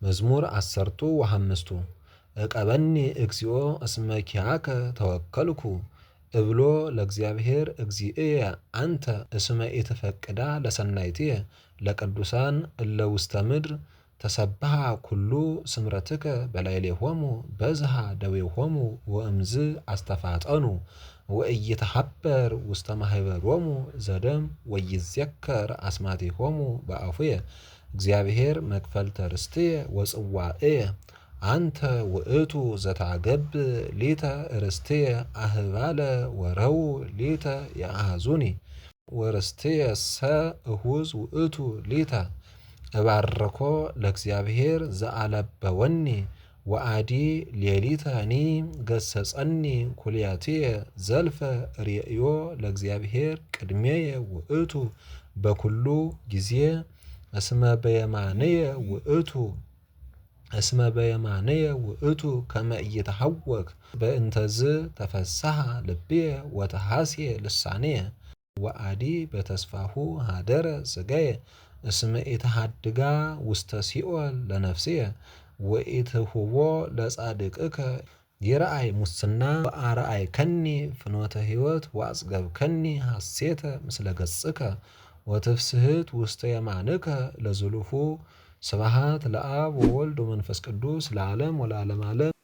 መዝሙር 15 እቀበኒ እግዚኦ እስመ ኪያከ ተወከልኩ እብሎ ለእግዚአብሔር እግዚእየ አንተ እስመ ኢትፈቅዳ ለሰናይትየ ለቅዱሳን እለ ውስተ ምድር ተሰብሃ ኩሉ ስምረትከ በላዕሌሆሙ በዝሃ ደዌሆሙ ወእምዝ አስተፋጠኑ ወኢይትሐበር ውስተ ማኅበሮሙ ዘደም ወይዜከር አስማቲሆሙ በአፉየ እግዚአብሔር መክፈልተ ርስትየ ወጽዋዕየ አንተ ውእቱ ዘታገብ ሊተ ርስትየ አህባለ ወረው ሊተ የአዙኒ ወርስትየ ሰ እሁዝ ውእቱ ሊተ እባርኮ ለእግዚአብሔር ዘአለበወኒ ወአዲ ሌሊተኒ ገሰጸኒ ኩልያትየ ዘልፈ ርእዮ ለእግዚአብሔር ቅድሜየ ውእቱ በኩሉ ጊዜ እስመ በየማንየ ውእቱ ከመ ኢይትሐወክ በእንተዝ ተፈስሐ ልብየ ወተሐስየ ልሳንየ ወአዲ በተስፋሁ ሀደረ ሥጋየ እስመ ኢትሐድጋ ውስተ ሲኦል ለነፍስየ ወኢትሁቦ ለጻድቅከ ይርአይ ሙስና ወአርአይከኒ ፍኖተ ሕይወት ወአጽገብከኒ ሐሴተ ምስለ ገጽከ ወትፍስሕት ውስተ የማንከ ለዝሉፉ ስብሐት ለአብ ወወልድ ወመንፈስ ቅዱስ ለዓለም ወለዓለመ ዓለም።